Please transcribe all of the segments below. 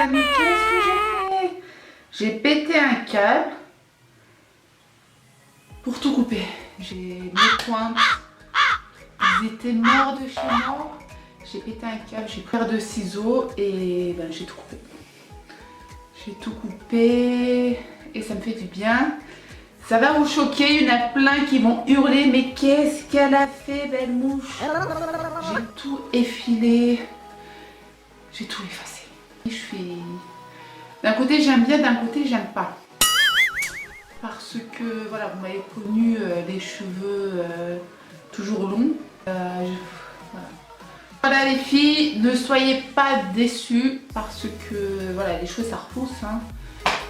amis, qu'est-ce que j'ai fait? J'ai pété un câble pour tout couper. J'ai mes pointes, ils étaient morts de chez moi. J'ai pété un câble, j'ai pris un paire de ciseaux et ben, j'ai tout coupé. J'ai tout coupé et ça me fait du bien. Ça va vous choquer, il y en a plein qui vont hurler, mais qu'est-ce qu'elle a fait, belle mouche? J'ai tout effilé, j'ai tout effacé. Je suis... D'un côté j'aime bien, d'un côté j'aime pas. Parce que voilà, vous m'avez connu les cheveux toujours longs. Voilà les filles, ne soyez pas déçues parce que voilà, les cheveux ça repousse. Hein.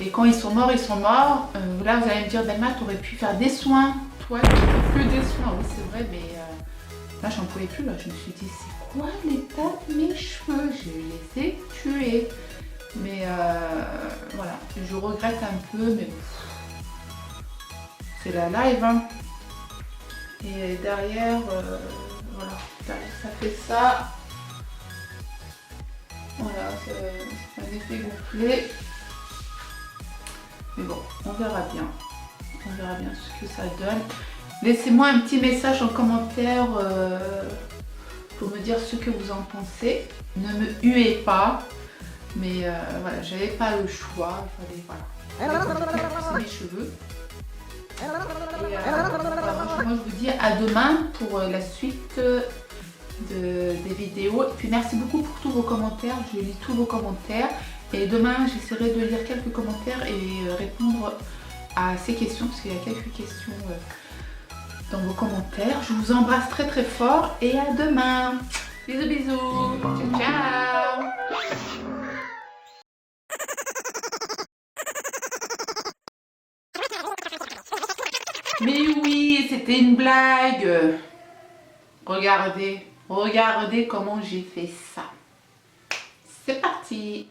Et quand ils sont morts, ils sont morts. Là vous allez me dire, Delma, tu aurais pu faire des soins. Toi tu fais que des soins, oui c'est vrai, mais là j'en pouvais plus. Là. Je me suis dit, c'est quoi l'état de mes cheveux? Je les ai tués. Mais voilà, je regrette un peu, mais c'est la live. Hein. Et derrière, voilà, ça fait ça. Voilà, c'est un effet gonflé. Mais bon, on verra bien. On verra bien ce que ça donne. Laissez-moi un petit message en commentaire pour me dire ce que vous en pensez. Ne me huez pas. Mais voilà, j'avais pas le choix. Il fallait, voilà. C'est mes cheveux. Et, moi je vous dis à demain pour la suite des vidéos. Et puis merci beaucoup pour tous vos commentaires. Je lis tous vos commentaires. Et demain j'essaierai de lire quelques commentaires et répondre à ces questions. Parce qu'il y a quelques questions dans vos commentaires. Je vous embrasse très très fort. Et à demain. Bisous bisous. Ciao ciao. Mais oui, c'était une blague. Regardez, regardez comment j'ai fait ça. C'est parti.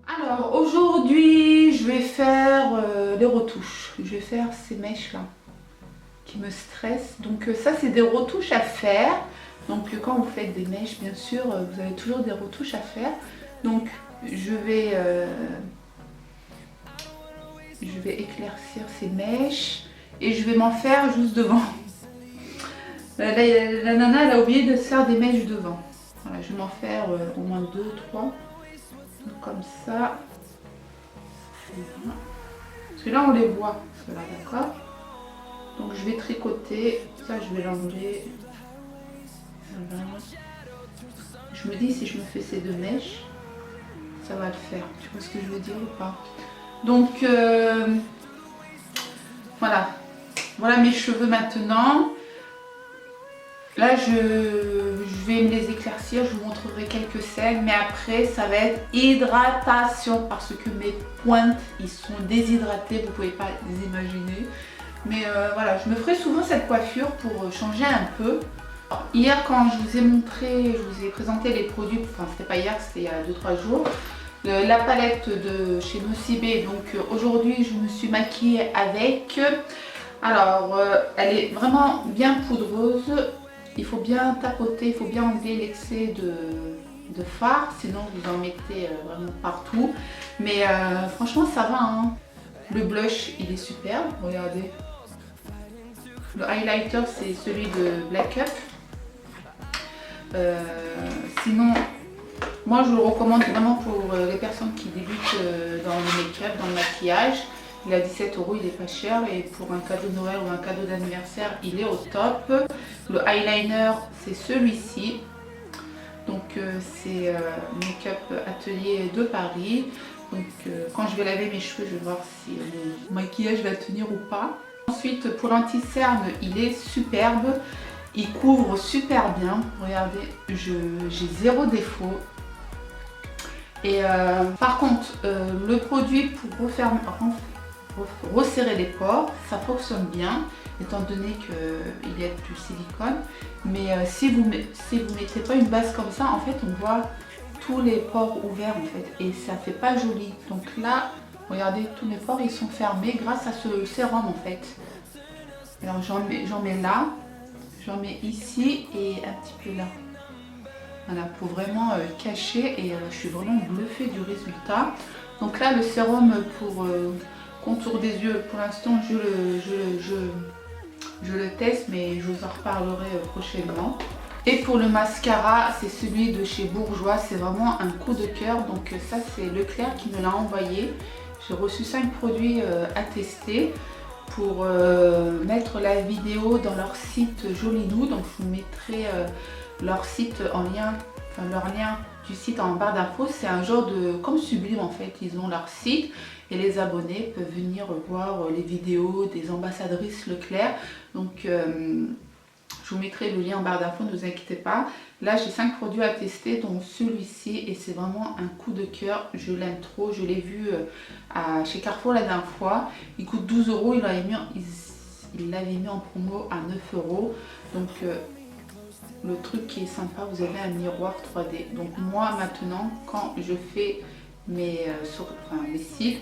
Alors aujourd'hui je vais faire les retouches. Je vais faire ces mèches là qui me stressent. Donc ça c'est des retouches à faire. Donc quand vous faites des mèches bien sûr vous avez toujours des retouches à faire. Donc je vais éclaircir ces mèches et je vais m'en faire juste devant. La nana, elle a oublié de se faire des mèches devant. Voilà, je vais m'en faire au moins 2, 3. Donc, comme ça. Voilà. Parce que là, on les voit, ceux-là, d'accord? Donc, je vais tricoter. Ça, je vais l'enlever. Voilà. Je me dis, si je me fais ces 2 mèches, ça va le faire. Tu vois ce que je veux dire ou pas? Donc, voilà. Voilà mes cheveux maintenant. Là, je vais me les éclaircir, je vous montrerai quelques scènes, mais après, ça va être hydratation parce que mes pointes, ils sont déshydratés, vous ne pouvez pas les imaginer. Mais voilà, je me ferai souvent cette coiffure pour changer un peu. Alors, hier, quand je vous ai montré, je vous ai présenté les produits, enfin, c'était pas hier, c'était il y a 2-3 jours, la palette de chez Nocibé. Donc aujourd'hui, je me suis maquillée avec. Alors, elle est vraiment bien poudreuse. Il faut bien tapoter, il faut bien enlever l'excès de fard, sinon vous en mettez vraiment partout. Mais franchement, ça va, hein. Le blush, il est superbe, regardez. Le highlighter, c'est celui de Black Up. Sinon, moi je le recommande vraiment pour les personnes qui débutent dans le make-up, dans le maquillage. Il est à 17 €, il est pas cher et pour un cadeau de Noël ou un cadeau d'anniversaire, il est au top. Le eyeliner, c'est celui-ci. Donc c'est Make-up Atelier de Paris. Donc quand je vais laver mes cheveux, je vais voir si le maquillage va tenir ou pas. Ensuite, pour l'anti-cerne, il est superbe. Il couvre super bien. Regardez, j'ai 0 défaut. Et par contre, le produit pour resserrer les pores, ça fonctionne bien, étant donné qu'il y a du silicone. Mais si vous mettez pas une base comme ça, en fait, on voit tous les pores ouverts en fait, et ça fait pas joli. Donc là, regardez, tous mes pores ils sont fermés grâce à ce sérum en fait. Alors j'en mets là, j'en mets ici et un petit peu là. Voilà, pour vraiment cacher, et je suis vraiment bluffée du résultat. Donc là, le sérum pour contour des yeux, pour l'instant je le teste, mais je vous en reparlerai prochainement. Et pour le mascara, c'est celui de chez Bourjois, c'est vraiment un coup de cœur. Donc ça, c'est Leclerc qui me l'a envoyé. J'ai reçu 5 produits à tester pour mettre la vidéo dans leur site Jolinou. Donc je vous mettrai leur site en lien, enfin leur lien du site en barre d'infos. C'est un genre de comme Sublime en fait, ils ont leur site et les abonnés peuvent venir voir les vidéos des ambassadrices Leclerc. Donc je vous mettrai le lien en barre d'infos, ne vous inquiétez pas. Là j'ai 5 produits à tester, dont celui-ci, et c'est vraiment un coup de cœur. Je l'aime trop, je l'ai vu chez Carrefour la dernière fois. Il coûte 12 €, il l'avait mis en promo à 9 €. Donc le truc qui est sympa, vous avez un miroir 3D. Donc moi maintenant, quand je fais mes cils,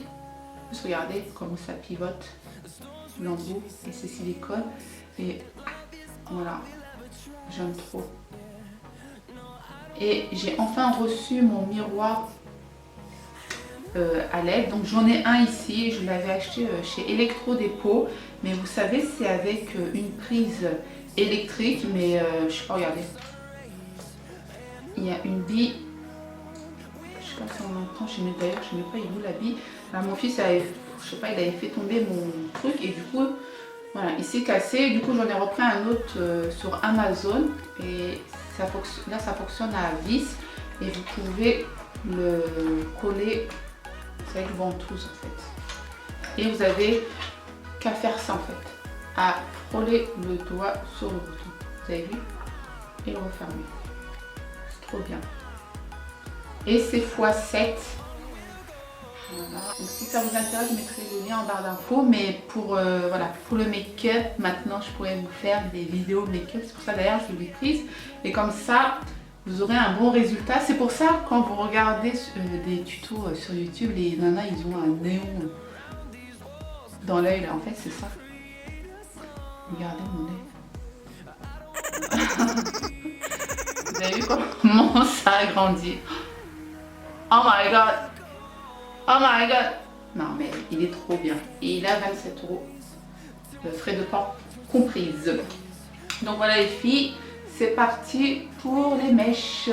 juste regardez comment ça pivote, l'embout et c'est silicone. Et voilà, j'aime trop. Et j'ai enfin reçu mon miroir à LED. Donc j'en ai un ici, je l'avais acheté chez Electro Dépôt. Mais vous savez, c'est avec une prise électrique, mais je sais pas, regardez. Il y a une bille. Je sais pas si on entend, d'ailleurs, je ne sais pas, il est où la bille. Alors, mon fils, je sais pas, il avait fait tomber mon truc et du coup, voilà, il s'est cassé. Du coup, j'en ai repris un autre sur Amazon et ça fonctionne, là, ça fonctionne à vis et vous pouvez le coller avec ventouse en fait. Et vous avez qu'à faire ça en fait, à frôler le doigt sur le bouton. Vous avez vu? Et le refermer. C'est trop bien. Et c'est x7. Voilà. Donc si ça vous intéresse, je mettrai le lien en barre d'infos. Mais pour, voilà, pour le make-up, maintenant je pourrais vous faire des vidéos make-up. C'est pour ça d'ailleurs je l'ai prise. Et comme ça, vous aurez un bon résultat. C'est pour ça quand vous regardez des tutos sur YouTube, les nanas ils ont un néon dans l'œil là. En fait c'est ça. Regardez mon œil. Vous avez vu comment ça a grandi? Oh my god! Oh my god! Non mais il est trop bien. Et il a 27 €. Frais de port comprise. Donc voilà les filles, c'est parti pour les mèches.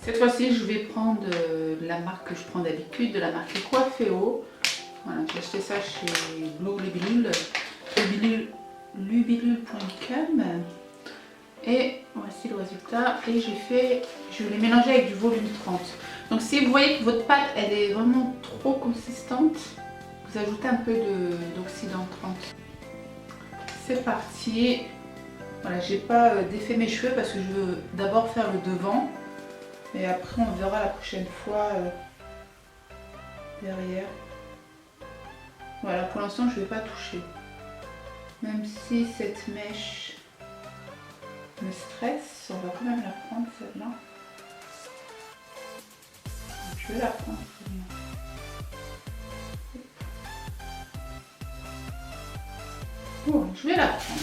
Cette fois-ci, je vais prendre la marque que je prends d'habitude, de la marque Coifféo. Voilà, j'ai acheté ça chez Blue Libellule, lubilule.com. Et voici le résultat. Et je l'ai mélangé avec du volume 30. Donc si vous voyez que votre pâte elle est vraiment trop consistante, vous ajoutez un peu d'oxydant 30. C'est parti. Voilà, j'ai pas défait mes cheveux parce que je veux d'abord faire le devant. Et après on verra la prochaine fois derrière. Voilà, pour l'instant je ne vais pas toucher. Même si cette mèche me stresse, on va quand même la prendre celle-là. Je vais la prendre celle-là. Oh, je vais la prendre.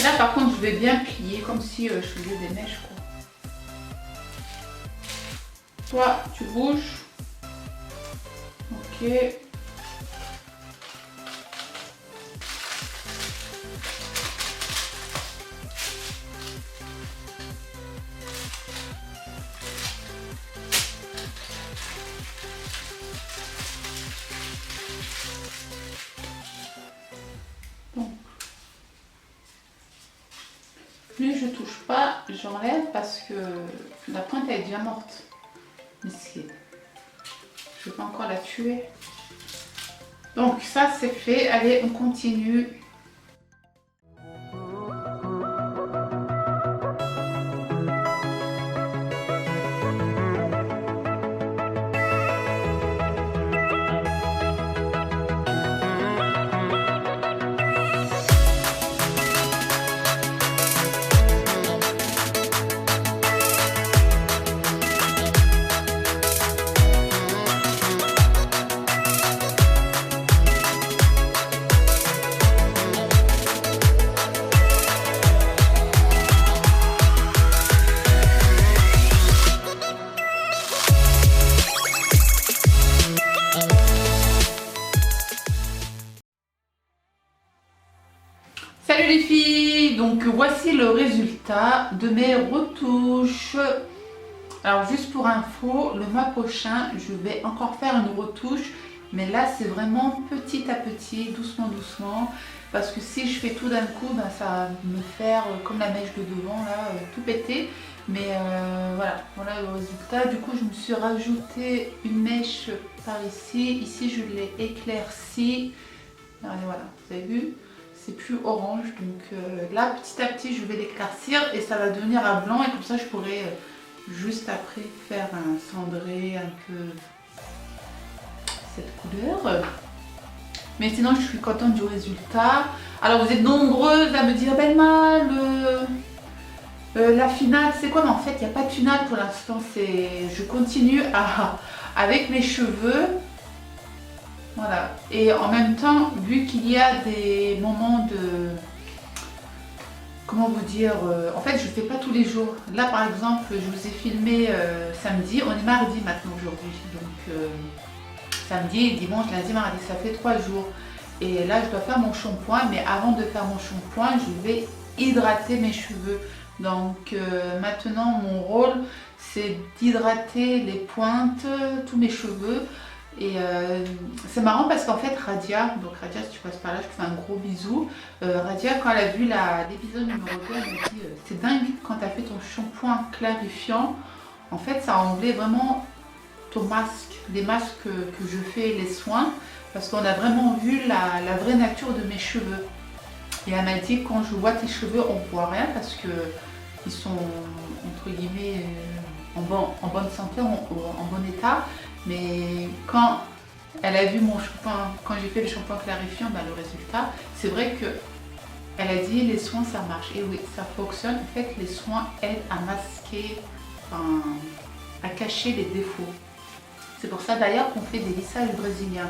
Là par contre je vais bien plier comme si je faisais des mèches quoi. Toi tu bouges. Ok. Plus je touche pas, j'enlève parce que la pointe elle est déjà morte. Mais je ne vais pas encore la tuer. Donc ça c'est fait. Allez, on continue. Salut les filles, donc voici le résultat de mes retouches. Alors juste pour info, le mois prochain je vais encore faire une retouche, mais là c'est vraiment petit à petit, doucement doucement, parce que si je fais tout d'un coup, ben, ça va me faire comme la mèche de devant là, tout péter. Mais voilà le résultat. Du coup je me suis rajouté une mèche par ici je l'ai éclaircie. Allez, voilà, vous avez vu, c'est plus orange, donc là petit à petit je vais l'éclaircir et ça va devenir à blanc, et comme ça je pourrai juste après faire un cendré un peu cette couleur. Mais sinon je suis contente du résultat. Alors vous êtes nombreuses à me dire Belma, la finale c'est quoi? Mais en fait il n'y a pas de finale pour l'instant, je continue avec mes cheveux. Voilà, et en même temps, vu qu'il y a des moments de... Comment vous dire, en fait je ne fais pas tous les jours. Là par exemple, je vous ai filmé samedi, on est mardi maintenant aujourd'hui. Donc samedi, dimanche, lundi, mardi, ça fait 3 jours. Et là je dois faire mon shampoing, mais avant de faire mon shampoing, je vais hydrater mes cheveux. Donc maintenant mon rôle c'est d'hydrater les pointes, tous mes cheveux. Et c'est marrant parce qu'en fait Radia, donc Radia si tu passes par là je te fais un gros bisou. Radia quand elle a vu l'épisode numéro 2, elle m'a dit c'est dingue quand tu as fait ton shampoing clarifiant, en fait ça a enlevé vraiment ton masque, les masques que je fais, les soins, parce qu'on a vraiment vu la vraie nature de mes cheveux. Et elle m'a dit quand je vois tes cheveux on voit rien parce que ils sont entre guillemets en bonne santé, en bon état. Mais quand elle a vu mon shampoing, quand j'ai fait le shampoing clarifiant, ben le résultat, c'est vrai que elle a dit les soins ça marche. Et oui, ça fonctionne. En fait, les soins aident à masquer, enfin, à cacher les défauts. C'est pour ça d'ailleurs qu'on fait des lissages brésiliens.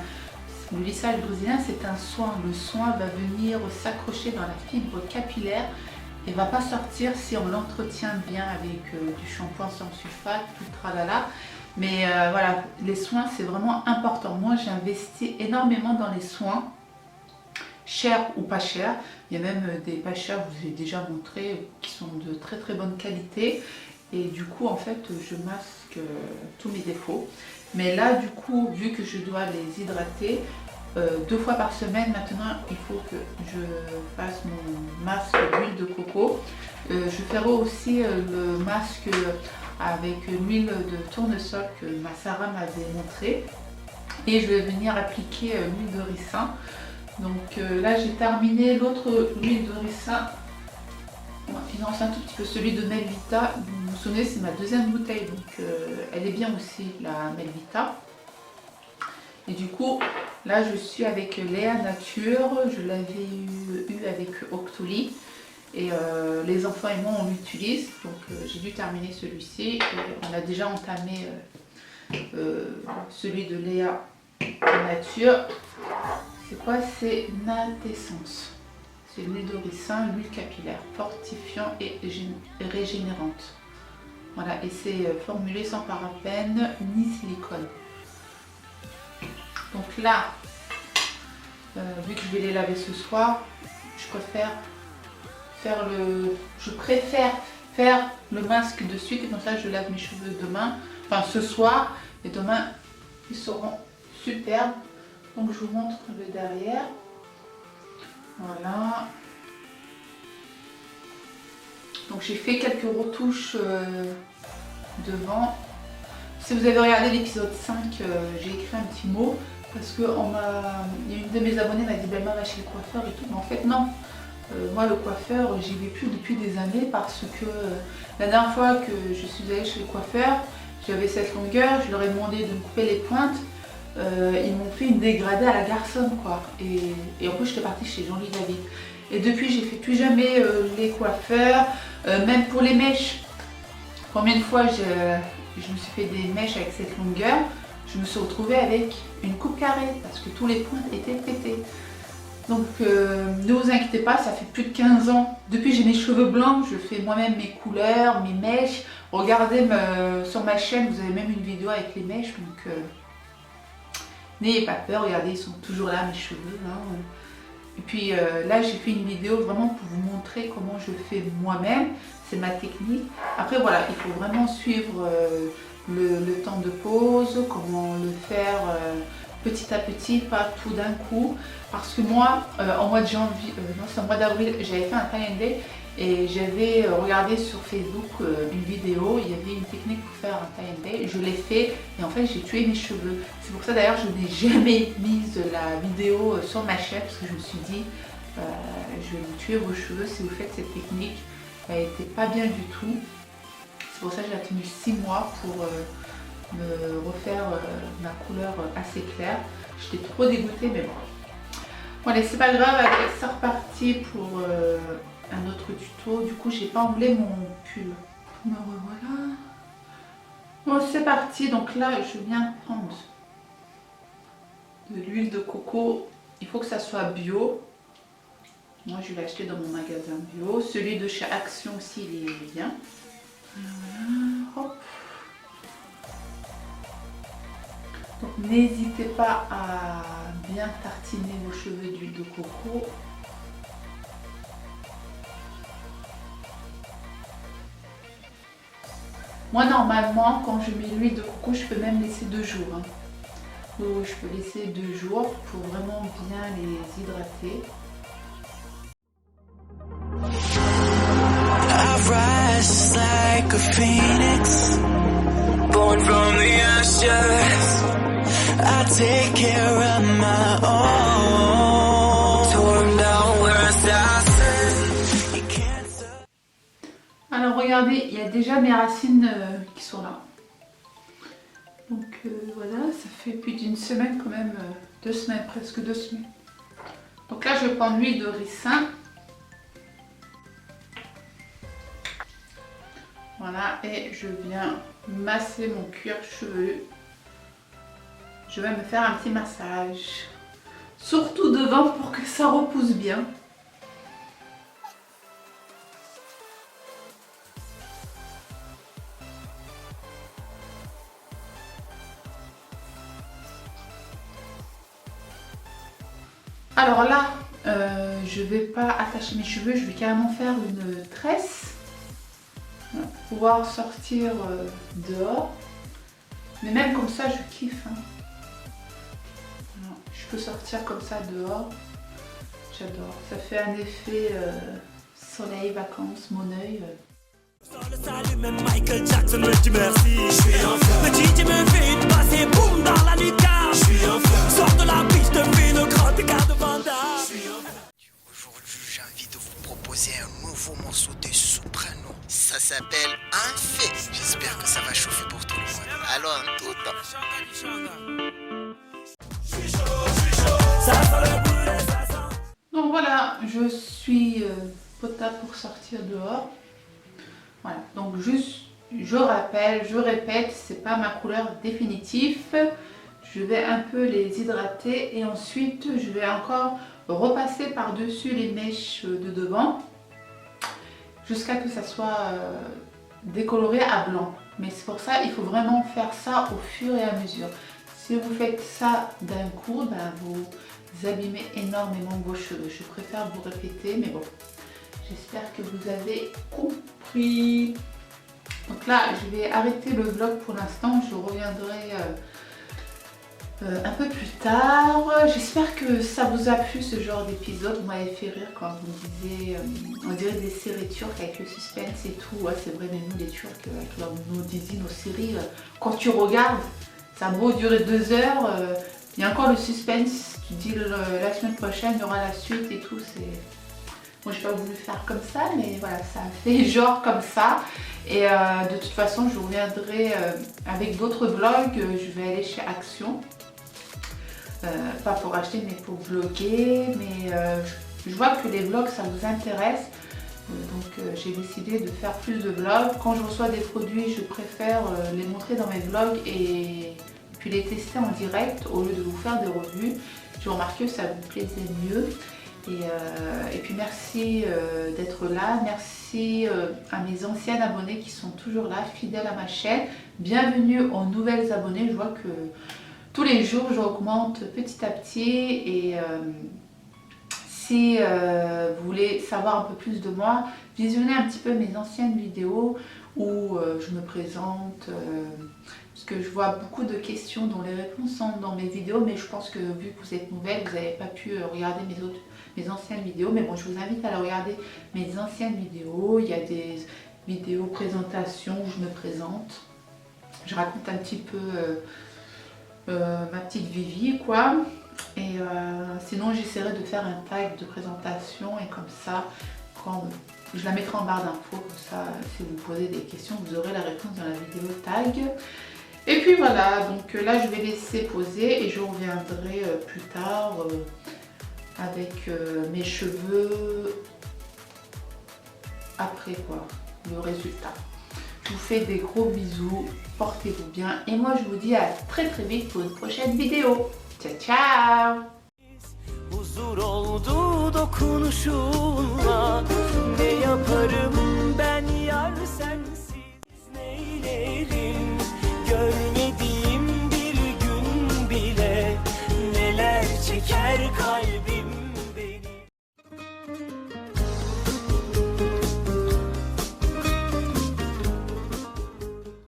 Le lissage brésilien, c'est un soin. Le soin va venir s'accrocher dans la fibre capillaire et va pas sortir si on l'entretient bien avec du shampoing sans sulfate, tout le tralala. Mais voilà, les soins, c'est vraiment important. Moi, j'ai investi énormément dans les soins, chers ou pas chers. Il y a même des pas chers, je vous ai déjà montré, qui sont de très très bonne qualité. Et du coup, en fait, je masque tous mes défauts. Mais là, du coup, vu que je dois les hydrater 2 fois par semaine, maintenant, il faut que je fasse mon masque d'huile de coco. Je ferai aussi le masque avec l'huile de tournesol que ma Sarah m'avait montré. Et je vais venir appliquer l'huile de ricin. Donc là, j'ai terminé l'autre huile de ricin. Il en reste un tout petit peu, celui de Melvita. Vous vous souvenez, c'est ma deuxième bouteille, donc elle est bien aussi, la Melvita. Et du coup, là je suis avec Léa Nature, je l'avais eu avec Octoly. Et les enfants et moi on l'utilise, donc j'ai dû terminer celui-ci. On a déjà entamé celui de Léa Nature. C'est quoi? C'est Natessence. C'est l'huile de ricin, l'huile capillaire, fortifiant et régénérante. Voilà, et c'est formulé sans parabènes ni silicone. Donc là, vu que je vais les laver ce soir, je préfère faire le masque de suite et comme ça je lave mes cheveux demain, enfin ce soir, et demain ils seront superbes. Donc je vous montre le derrière. Voilà. Donc j'ai fait quelques retouches devant. Si vous avez regardé l'épisode 5, j'ai écrit un petit mot parce que il y a une de mes abonnées m'a dit Belma va chez le coiffeur et tout, mais en fait non. Moi le coiffeur j'y vais plus depuis des années parce que la dernière fois que je suis allée chez le coiffeur, j'avais cette longueur, je leur ai demandé de me couper les pointes. Ils m'ont fait une dégradée à la garçonne quoi, et en plus j'étais partie chez Jean-Louis David et depuis j'ai fait plus jamais les coiffeurs, même pour les mèches. Combien de fois je me suis fait des mèches avec cette longueur, je me suis retrouvée avec une coupe carrée parce que tous les points étaient pétés. Donc ne vous inquiétez pas, ça fait plus de 15 ans, depuis j'ai mes cheveux blancs, je fais moi-même mes couleurs, mes mèches. Regardez sur ma chaîne, vous avez même une vidéo avec les mèches, donc n'ayez pas peur, regardez, ils sont toujours là mes cheveux. Hein. Et puis là j'ai fait une vidéo vraiment pour vous montrer comment je fais moi-même, c'est ma technique. Après voilà, il faut vraiment suivre le temps de pause, comment le faire petit à petit, pas tout d'un coup. Parce que moi, en mois de janvier, non c'est en mois d'avril, j'avais fait un tie and day et j'avais regardé sur Facebook une vidéo, il y avait une technique pour faire un tie and day, je l'ai fait et en fait j'ai tué mes cheveux. C'est pour ça d'ailleurs je n'ai jamais mis la vidéo sur ma chaîne parce que je me suis dit je vais vous tuer vos cheveux si vous faites cette technique. Elle n'était pas bien du tout. C'est pour ça que j'ai attendu 6 mois pour me refaire ma couleur assez claire. J'étais trop dégoûtée mais bon. Bon allez, c'est pas grave, c'est reparti pour un autre tuto. Du coup j'ai pas emblé mon pull. Me revoilà. Bon c'est parti, donc là je viens prendre de l'huile de coco. Il faut que ça soit bio. Moi je l'ai acheté dans mon magasin bio. Celui de chez Action aussi il est bien. Voilà, hop. Donc n'hésitez pas à bien tartiner vos cheveux d'huile de coco. Moi normalement quand je mets l'huile de coco je peux même laisser 2 jours. Hein. Je peux laisser 2 jours pour vraiment bien les hydrater. Rise like a phoenix, born from the ashes. I take care of my own. Torn down where I started. Alors regardez, il y a déjà mes racines qui sont là. Donc voilà, ça fait plus d'une semaine quand même, 2 semaines, presque 2 semaines. Donc là je vais prendre l'huile de ricin. Voilà, et je viens masser mon cuir chevelu. Je vais me faire un petit massage. Surtout devant pour que ça repousse bien. Alors là, je vais pas attacher mes cheveux, je vais carrément faire une tresse pour pouvoir sortir dehors. Mais même comme ça, je kiffe. Hein. Voilà, je peux sortir comme ça dehors. J'adore. Ça fait un effet soleil, vacances, mon œil. Michael Jackson me dit merci. Je suis en feu. Le DJ me fait une passe et boum dans la lucarne. Je suis en feu. Sors de la piste, fais une grande écart de Vanda. Aujourd'hui, j'ai envie de vous proposer un nouveau morceau de soprano. Ça s'appelle Un fait. J'espère que ça va chauffer pour tout le monde. Alors, en tout temps. Donc voilà, je suis potable pour sortir dehors. Voilà, donc juste, je répète, c'est pas ma couleur définitive. Je vais un peu les hydrater et ensuite je vais encore repasser par-dessus les mèches de devant jusqu'à que ça soit décoloré à blanc. Mais c'est pour ça, il faut vraiment faire ça au fur et à mesure. Si vous faites ça d'un coup, ben vous abîmez énormément vos cheveux. Je préfère vous répéter, mais bon. J'espère que vous avez compris. Donc là, je vais arrêter le vlog pour l'instant. Je reviendrai un peu plus tard. J'espère que ça vous a plu ce genre d'épisode. Vous m'avez fait rire quand vous me disiez, on dirait des séries turques avec le suspense et tout. Ouais, c'est vrai, mais nous les Turcs, avec nos dizies, nos séries, quand tu regardes, ça a beau durer 2 heures. Il y a encore le suspense. Tu dis la semaine prochaine, il y aura la suite et tout. C'est... Moi, j'ai pas voulu faire comme ça, mais voilà, ça a fait genre comme ça. Et de toute façon, je reviendrai avec d'autres vlogs. Je vais aller chez Action. Pas pour acheter, mais pour vlogger. Mais je vois que les vlogs, ça vous intéresse. Donc, j'ai décidé de faire plus de vlogs. Quand je reçois des produits, je préfère les montrer dans mes vlogs et puis les tester en direct au lieu de vous faire des revues. J'ai remarqué que ça vous plaisait mieux. Et puis merci d'être là, merci à mes anciennes abonnés qui sont toujours là, fidèles à ma chaîne. Bienvenue aux nouvelles abonnés, je vois que tous les jours j'augmente petit à petit. Et si vous voulez savoir un peu plus de moi, visionnez un petit peu mes anciennes vidéos où je me présente. Parce que je vois beaucoup de questions dont les réponses sont dans mes vidéos, mais je pense que vu que vous êtes nouvelle, vous n'avez pas pu regarder mes anciennes vidéos. Mais bon, je vous invite à regarder mes anciennes vidéos. Il y a des vidéos présentations où je me présente. Je raconte un petit peu ma petite vie, quoi. Et sinon, j'essaierai de faire un tag de présentation et comme ça, quand je la mettrai en barre d'infos, comme ça, si vous posez des questions, vous aurez la réponse dans la vidéo tag. Et puis voilà, donc là je vais laisser poser et je reviendrai plus tard avec mes cheveux après quoi, le résultat. Je vous fais des gros bisous, portez-vous bien et moi je vous dis à très vite pour une prochaine vidéo. Ciao ciao. Huzur oldu dokunuşunla, ne yaparım ben yar sensiz, neylerim görmediğim bir gün bile, neler çeker kalbim.